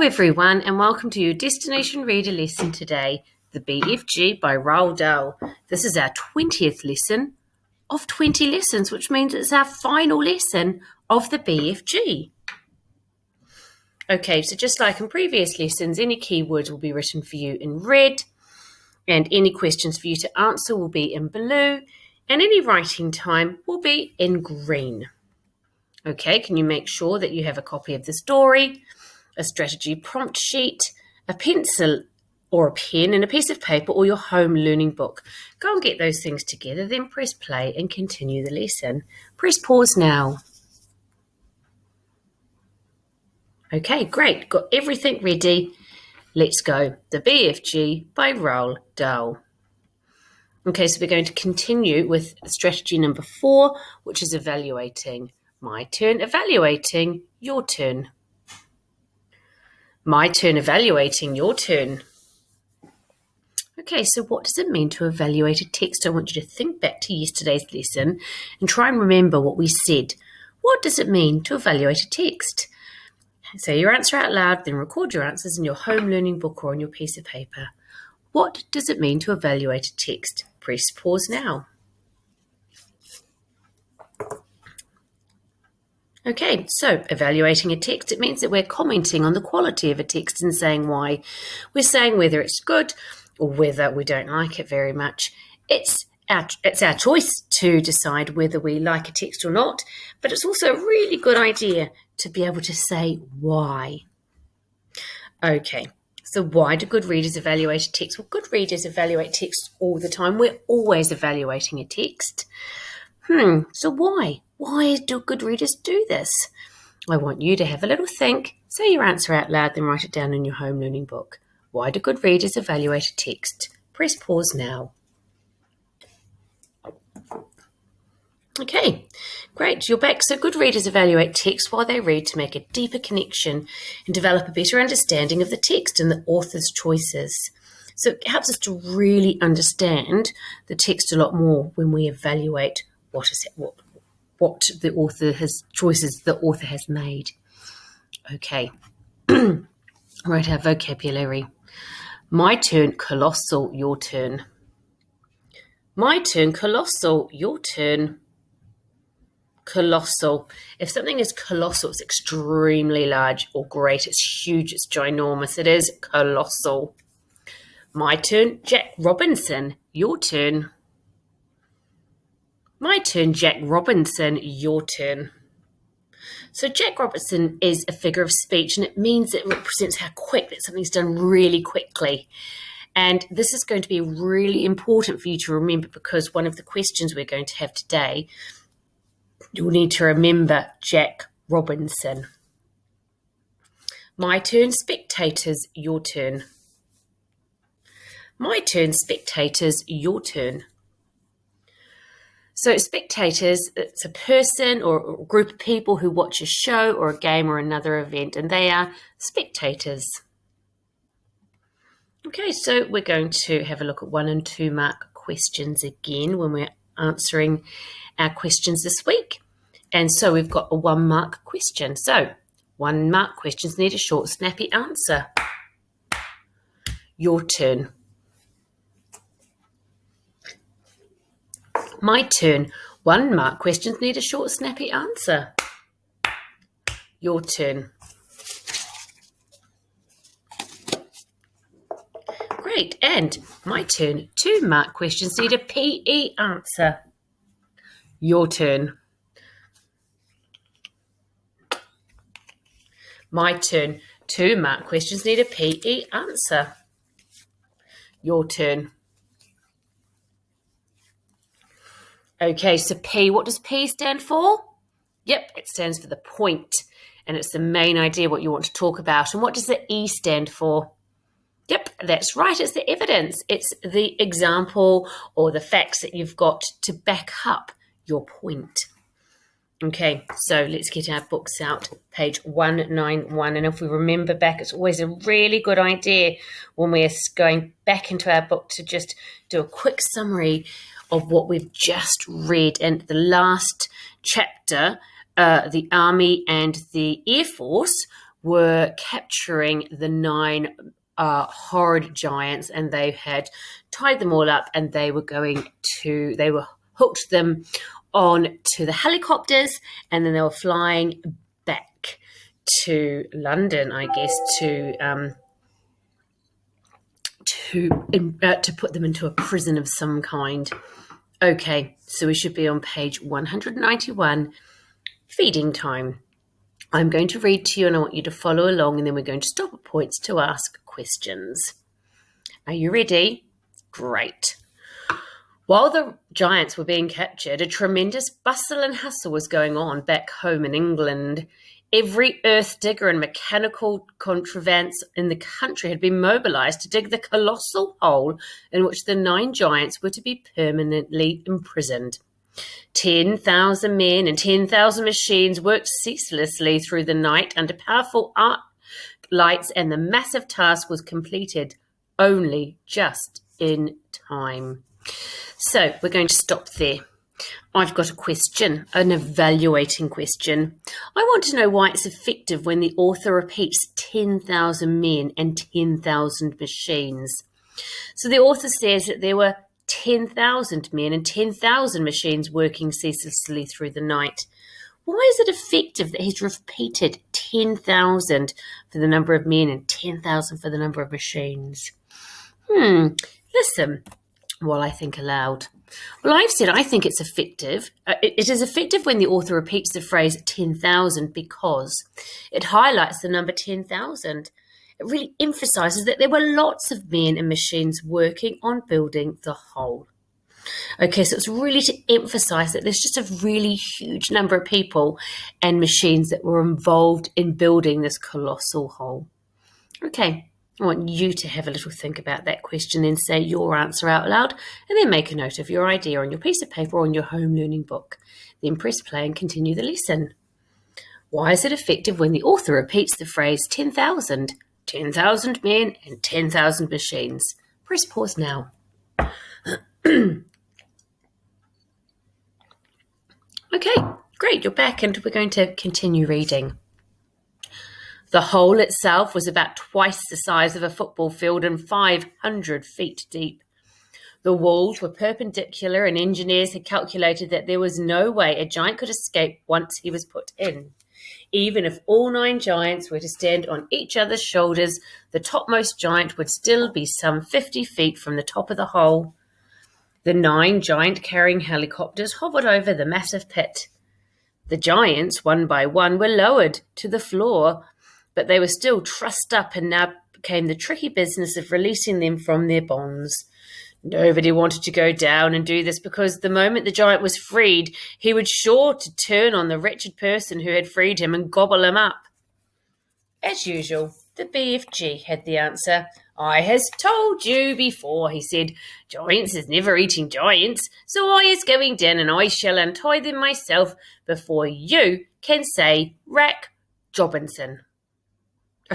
everyone, and welcome to your Destination Reader lesson today, the BFG by Roald Dahl. This is our 20th lesson of 20 lessons, which means it's our final lesson of the BFG. Okay, so just like in previous lessons, any keywords will be written for you in red, and any questions for you to answer will be in blue, and any writing time will be in green. Okay, can you make sure that you have a copy of the story, a strategy prompt sheet, a pencil or a pen and a piece of paper or your home learning book? Go and get those things together, then press play and continue the lesson. Press pause now. Okay, great. Got everything ready. Let's go. The BFG by Roald Dahl. Okay, so we're going to continue with strategy number 4, which is evaluating. My turn, evaluating, your turn. My turn, evaluating, your turn. Okay, so what does it mean to evaluate a text? I want you to think back to yesterday's lesson and try and remember what we said. What does it mean to evaluate a text? Say your answer out loud, then record your answers in your home learning book or on your piece of paper. What does it mean to evaluate a text? Press pause now. Okay, so evaluating a text, it means that we're commenting on the quality of a text and saying why. We're saying whether it's good or whether we don't like it very much. It's our choice to decide whether we like a text or not, but it's also a really good idea to be able to say why. Okay, so why do good readers evaluate a text? Well, good readers evaluate text all the time. We're always evaluating a text. So why? Why do good readers do this? I want you to have a little think, say your answer out loud, then write it down in your home learning book. Why do good readers evaluate a text? Press pause now. Okay, great, you're back. So good readers evaluate text while they read to make a deeper connection and develop a better understanding of the text and the author's choices. So it helps us to really understand the text a lot more when we evaluate what the author has choices the author has made. Okay, write our vocabulary. My turn, colossal, your turn. My turn, colossal, your turn. Colossal. If something is colossal, it's extremely large or great. It's huge, it's ginormous. It is colossal. My turn, Jack Robinson, your turn. My turn, Jack Robinson, your turn. So Jack Robinson is a figure of speech, and it means it represents how quick that something's done really quickly. And this is going to be really important for you to remember, because one of the questions we're going to have today, you'll need to remember Jack Robinson. My turn, spectators, your turn. My turn, spectators, your turn. So spectators, it's a person or a group of people who watch a show or a game or another event, and they are spectators. Okay, so we're going to have a look at 1 and 2 mark questions again when we're answering our questions this week. And so we've got a 1 mark question. So 1 mark questions need a short, snappy answer. Your turn. My turn. 1 mark questions need a short, snappy answer. Your turn. Great. And my turn. 2 mark questions need a PE answer. Your turn. My turn. 2 mark questions need a PE answer. Your turn. Okay, so P, what does P stand for? Yep, it stands for the point, and it's the main idea what you want to talk about. And what does the E stand for? Yep, that's right, it's the evidence. It's the example or the facts that you've got to back up your point. Okay, so let's get our books out, page 191. And if we remember back, it's always a really good idea when we're going back into our book to just do a quick summary of what we've just read. And the last chapter, the Army and the Air Force, were capturing the 9 horrid giants, and they had tied them all up, and they were hooked them on to the helicopters, and then they were flying back to London, I guess, to put them into a prison of some kind. Okay, so we should be on page 191, feeding time. I'm going to read to you and I want you to follow along, and then we're going to stop at points to ask questions. Are you ready? Great. While the giants were being captured, a tremendous bustle and hustle was going on back home in England. Every earth digger and mechanical contrivance in the country had been mobilised to dig the colossal hole in which the 9 giants were to be permanently imprisoned. 10,000 men and 10,000 machines worked ceaselessly through the night under powerful arc lights, and the massive task was completed only just in time. So we're going to stop there. I've got a question, an evaluating question. I want to know why it's effective when the author repeats 10,000 men and 10,000 machines. So the author says that there were 10,000 men and 10,000 machines working ceaselessly through the night. Why is it effective that he's repeated 10,000 for the number of men and 10,000 for the number of machines? Listen while I think aloud. Well, I've said I think it's effective. It is effective when the author repeats the phrase 10,000 because it highlights the number 10,000. It really emphasises that there were lots of men and machines working on building the whole. Okay, so it's really to emphasise that there's just a really huge number of people and machines that were involved in building this colossal whole. Okay, I want you to have a little think about that question and say your answer out loud, and then make a note of your idea on your piece of paper or on your home learning book. Then press play and continue the lesson. Why is it effective when the author repeats the phrase 10,000? 10,000 men and 10,000 machines. Press pause now. Okay, great, you're back and we're going to continue reading. The hole itself was about twice the size of a football field and 500 feet deep. The walls were perpendicular, and engineers had calculated that there was no way a giant could escape once he was put in. Even if all 9 giants were to stand on each other's shoulders, the topmost giant would still be some 50 feet from the top of the hole. The 9 giant-carrying helicopters hovered over the massive pit. The giants, one by one, were lowered to the floor, but they were still trussed up, and now came the tricky business of releasing them from their bonds. Nobody wanted to go down and do this because the moment the giant was freed, he was sure to turn on the wretched person who had freed him and gobble him up. As usual, the BFG had the answer. I has told you before, he said. Giants is never eating giants, so I is going down and I shall untie them myself before you can say Rack Jobbinson.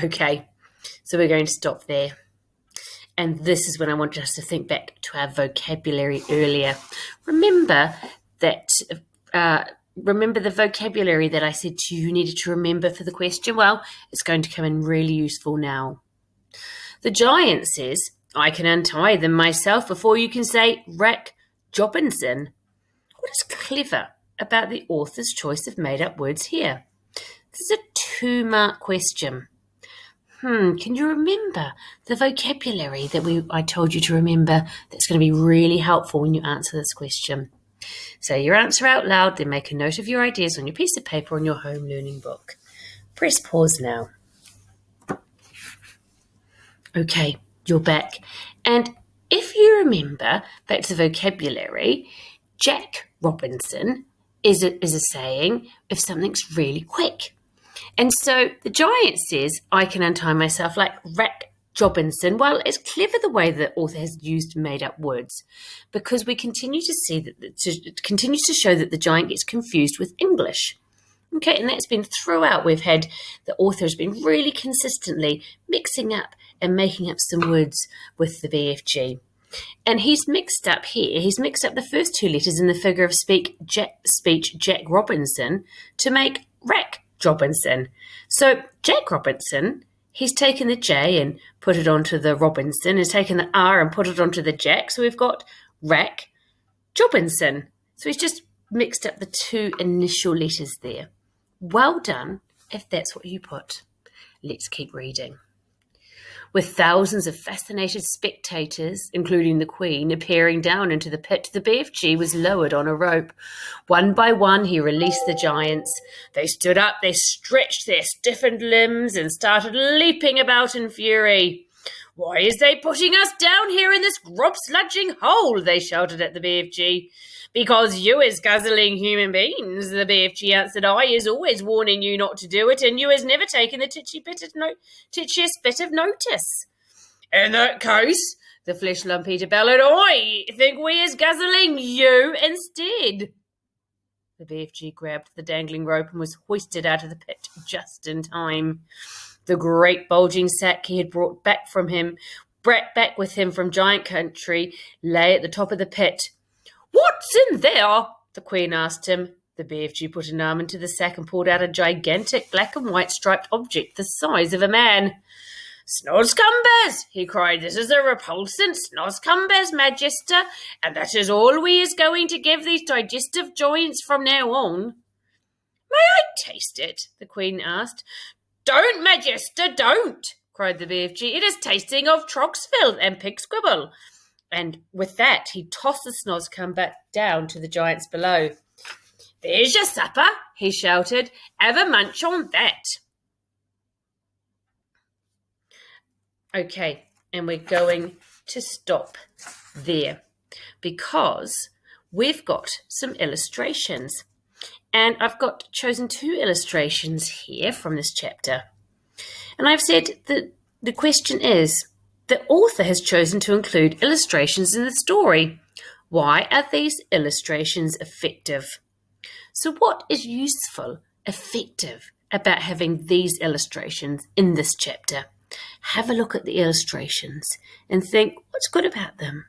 Okay, so we're going to stop there. And this is when I want us to think back to our vocabulary earlier. Remember the vocabulary that I said to you needed to remember for the question? Well, it's going to come in really useful now. The giant says, I can untie them myself before you can say Rack Jobbinson. What is clever about the author's choice of made-up words here? This is a 2-mark question. Can you remember the vocabulary that I told you to remember that's going to be really helpful when you answer this question? Say your answer out loud, then make a note of your ideas on your piece of paper or on your home learning book. Press pause now. Okay, you're back. And if you remember back to the vocabulary, Jack Robinson is a saying if something's really quick. And so the giant says, I can untie myself like Rack Jobbinson. Well, it's clever the way the author has used made-up words because we continue to see that it continues to show that the giant gets confused with English. Okay, and that's been throughout. We've had the author has been really consistently mixing up and making up some words with the BFG. And he's mixed up the first 2 letters in the figure of speech Jack Robinson to make Rack Robinson. So Jack Robinson, he's taken the J and put it onto the Robinson, has taken the R and put it onto the Jack. So we've got Rack Jobinson. So he's just mixed up the two initial letters there. Well done, if that's what you put. Let's keep reading. With thousands of fascinated spectators, including the Queen, appearing down into the pit, the BFG was lowered on a rope. One by one, he released the giants. They stood up, they stretched their stiffened limbs and started leaping about in fury. "Why is they putting us down here in this grub-sludging hole?" they shouted at the BFG. "Because you is guzzling human beings," the BFG answered. "I is always warning you not to do it, and you has never taken the titchiest bit of notice." "In that case," the flesh lump eater bellowed, "I think we is guzzling you instead." The BFG grabbed the dangling rope and was hoisted out of the pit just in time. The great bulging sack he had brought back with him from giant country lay at the top of the pit. "What's in there?" the Queen asked him. The BFG put an arm into the sack and pulled out a gigantic black and white striped object the size of a man. "Snozcumbers!" he cried. "This is a repulsant snozcumbers, Magister, and that is all we is going to give these digestive joints from now on." "May I taste it?" the Queen asked. "Don't, Magister, don't!" cried the BFG. "It is tasting of Trogsfilth and Pigsquibble." And with that, he tossed the snozcumber down to the giants below. "There's your supper," he shouted. "Have a munch on that." Okay, and we're going to stop there because we've got some illustrations. And I've chosen two illustrations here from this chapter. And I've said that the question is, the author has chosen to include illustrations in the story. Why are these illustrations effective? So what is useful, effective about having these illustrations in this chapter? Have a look at the illustrations and think, what's good about them?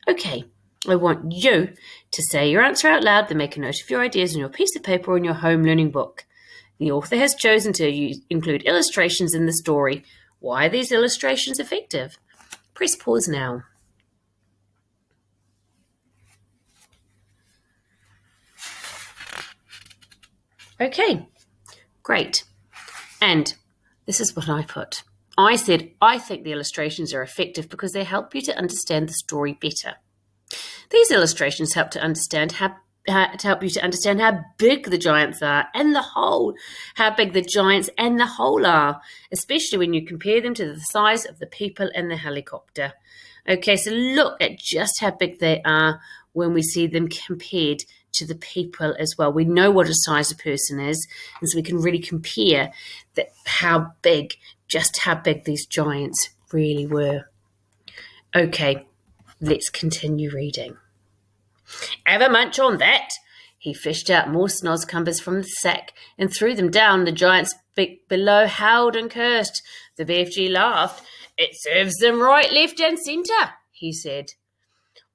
Okay, I want you to say your answer out loud, then make a note of your ideas on your piece of paper or in your home learning book. The author has chosen to include illustrations in the story. Why are these illustrations effective? Press pause now. Okay, great. And this is what I put. I said, I think the illustrations are effective because they help you to understand the story better. These illustrations help you to understand how big the giants are and the whole, how big the giants and the whole are, especially when you compare them to the size of the people in the helicopter. Okay, so look at just how big they are when we see them compared to the people as well. We know what a size a person is, and so we can really compare how big these giants really were. Okay, let's continue reading. Have a munch on that. He fished out more snozcumbers from the sack and threw them down. The giants below howled and cursed. The BFG laughed. It serves them right, left and centre, he said.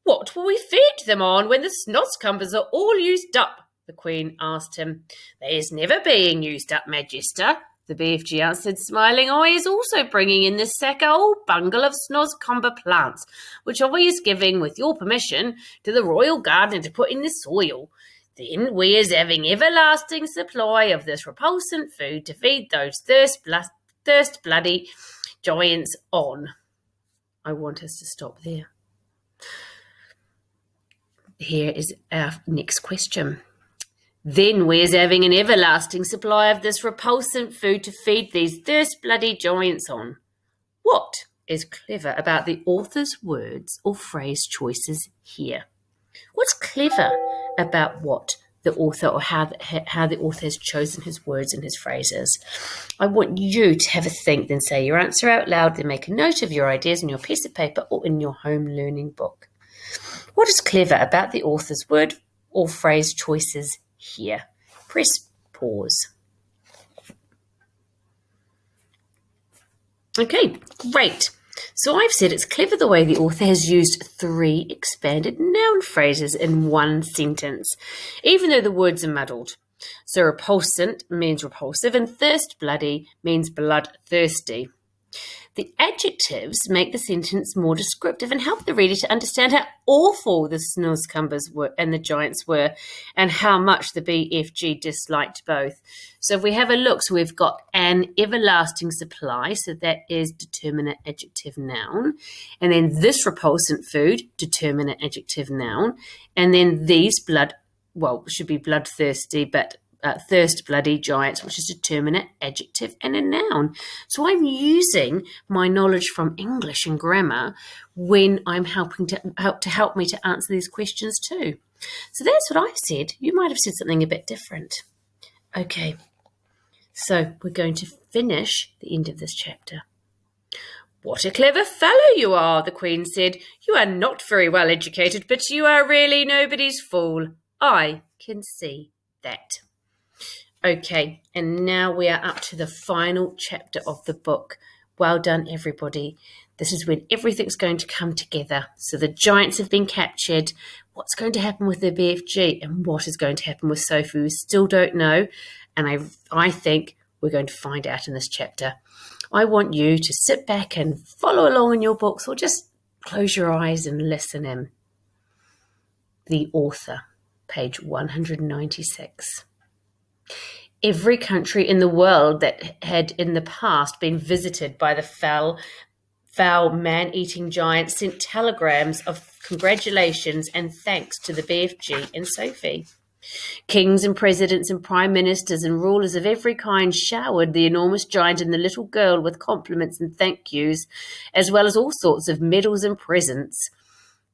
What will we feed them on when the snozcumbers are all used up? The Queen asked him. They is never being used up, Magister, the BFG answered, smiling. I is also bringing in this sack a whole bungle of snozcumber plants, which I is giving, with your permission, to the royal garden to put in the soil. Then we is having everlasting supply of this repulsant food to feed those thirst-bloody giants on. I want us to stop there. Here is our next question. Then we is having an everlasting supply of this repulsant food to feed these thirst-bloody giants on. What is clever about the author's words or phrase choices here? What's clever about what the author or how the author has chosen his words and his phrases? I want you to have a think, then say your answer out loud, then make a note of your ideas on your piece of paper or in your home learning book. What is clever about the author's word or phrase choices here? Press pause. Okay, great. So I've said it's clever the way the author has used 3 expanded noun phrases in one sentence, even though the words are muddled. So repulsant means repulsive, and thirst-bloody means bloodthirsty. The adjectives make the sentence more descriptive and help the reader to understand how awful the Snozzcumbers were and the giants were, and how much the BFG disliked both. So if we have a look, so we've got an everlasting supply, so that is determinate adjective noun, and then this repulsant food, determinate adjective noun, and then these should be bloodthirsty, but thirst bloody giants, which is determinate adjective and a noun. So I'm using my knowledge from English and grammar when I'm helping to help me to answer these questions too. So that's what I said. You might have said something a bit different. Okay, so we're going to finish the end of this chapter. "What a clever fellow you are," the Queen said. "You are not very well educated, but you are really nobody's fool. I can see that." Okay, and now we are up to the final chapter of the book. Well done, everybody. This is when everything's going to come together. So the giants have been captured. What's going to happen with the BFG and what is going to happen with Sophie? We still don't know, and I think we're going to find out in this chapter. I want you to sit back and follow along in your books, or just close your eyes and listen in. The author, page 196. Every country in the world that had in the past been visited by the foul man-eating giants sent telegrams of congratulations and thanks to the BFG and Sophie. Kings and presidents and prime ministers and rulers of every kind showered the enormous giant and the little girl with compliments and thank yous, as well as all sorts of medals and presents.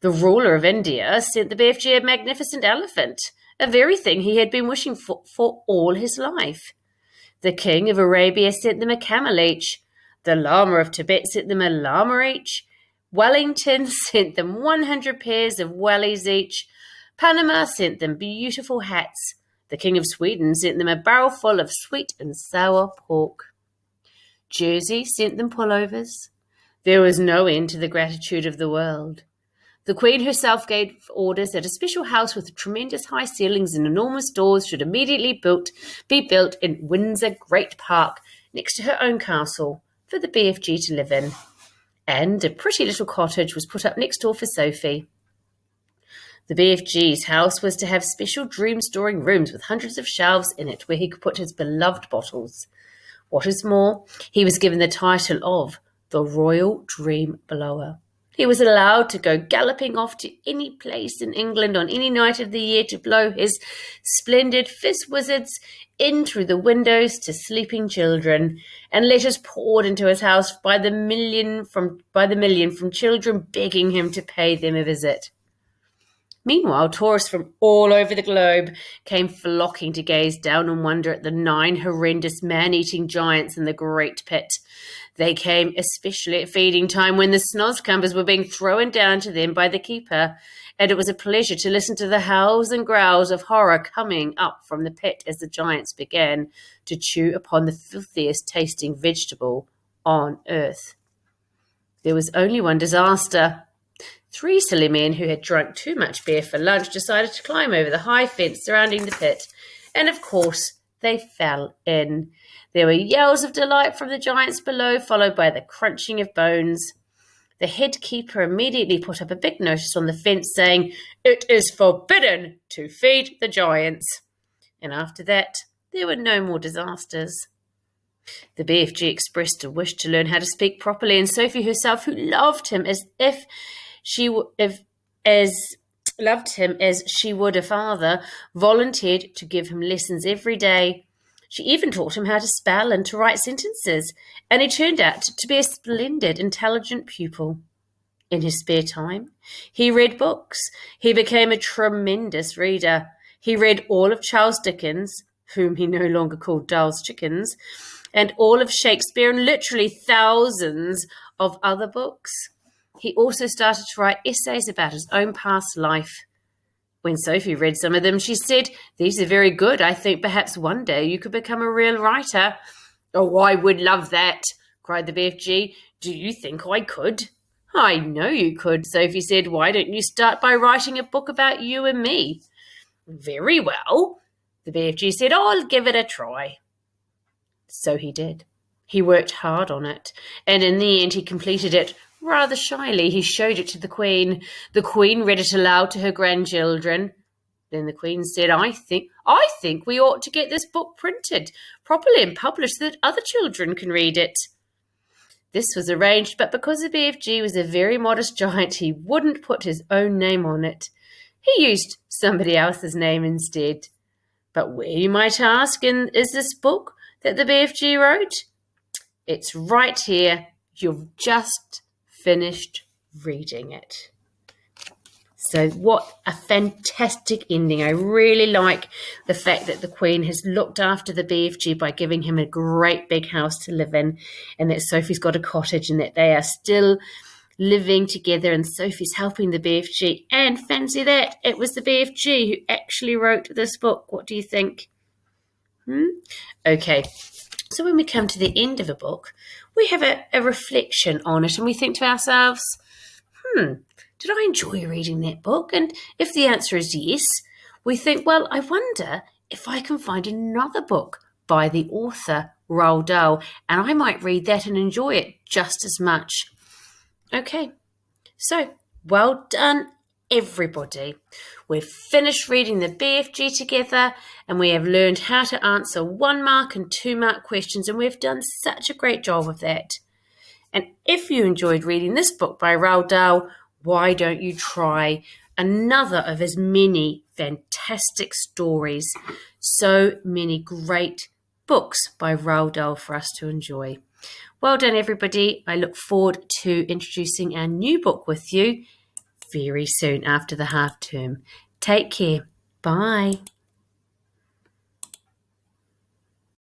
The ruler of India sent the BFG a magnificent elephant, a very thing he had been wishing for all his life. The king of Arabia sent them a camel each. The Lama of Tibet sent them a llama each. Wellington sent them 100 pairs of wellies each. Panama sent them beautiful hats. The king of Sweden sent them a barrel full of sweet and sour pork. Jersey sent them pullovers. There was no end to the gratitude of the world. The Queen herself gave orders that a special house with tremendous high ceilings and enormous doors should immediately be built in Windsor Great Park, next to her own castle, for the BFG to live in. And a pretty little cottage was put up next door for Sophie. The BFG's house was to have special dream-storing rooms with hundreds of shelves in it where he could put his beloved bottles. What is more, he was given the title of the Royal Dream Blower. He was allowed to go galloping off to any place in England on any night of the year to blow his splendid fizz wizards in through the windows to sleeping children, and letters poured into his house by the million from children begging him to pay them a visit. Meanwhile, tourists from all over the globe came flocking to gaze down and wonder at the 9 horrendous man-eating giants in the Great Pit. They came especially at feeding time, when the Snozzcumbers were being thrown down to them by the keeper, and it was a pleasure to listen to the howls and growls of horror coming up from the pit as the giants began to chew upon the filthiest tasting vegetable on earth. There was only one disaster. 3 silly men who had drunk too much beer for lunch decided to climb over the high fence surrounding the pit, and of course they fell in. There were yells of delight from the giants below, followed by the crunching of bones. The head keeper immediately put up a big notice on the fence saying, "It is forbidden to feed the giants." And after that, there were no more disasters. The BFG expressed a wish to learn how to speak properly, and Sophie herself, who loved him as she would a father, volunteered to give him lessons every day. She even taught him how to spell and to write sentences, and he turned out to be a splendid, intelligent pupil. In his spare time, he read books. He became a tremendous reader. He read all of Charles Dickens, whom he no longer called Dull's Chickens, and all of Shakespeare, and literally thousands of other books. He also started to write essays about his own past life. When Sophie read some of them, she said, "These are very good. I think perhaps one day you could become a real writer." "Oh, I would love that," cried the BFG. "Do you think I could?" "I know you could," Sophie said. "Why don't you start by writing a book about you and me?" "Very well," The BFG said, I'll give it a try. So he did. He worked hard on it, and in the end he completed it rather shyly. He showed it to the Queen. The Queen read it aloud to her grandchildren. Then the Queen said, I think we ought to get this book printed properly and published so that other children can read it. This was arranged, but because the BFG was a very modest giant, he wouldn't put his own name on it. He used somebody else's name instead. But where, you might ask, is this book that the BFG wrote? It's right here. You've just finished reading it. So what a fantastic ending. I really like the fact that the Queen has looked after the BFG by giving him a great big house to live in, and that Sophie's got a cottage, and that they are still living together, and Sophie's helping the BFG. And fancy that, it was the BFG who actually wrote this book. What do you think? Okay, so when we come to the end of a book, we have a reflection on it, and we think to ourselves, did I enjoy reading that book? And if the answer is yes, we think, well, I wonder if I can find another book by the author Roald Dahl, and I might read that and enjoy it just as much. Okay, so well done, everybody. We've finished reading the BFG together, and we have learned how to answer 1 mark and 2 mark questions, and we've done such a great job of that. And if you enjoyed reading this book by Roald Dahl, why don't you try another of his many fantastic stories? So many great books by Roald Dahl for us to enjoy. Well done, everybody. I look forward to introducing our new book with you very soon after the half term. Take care. Bye.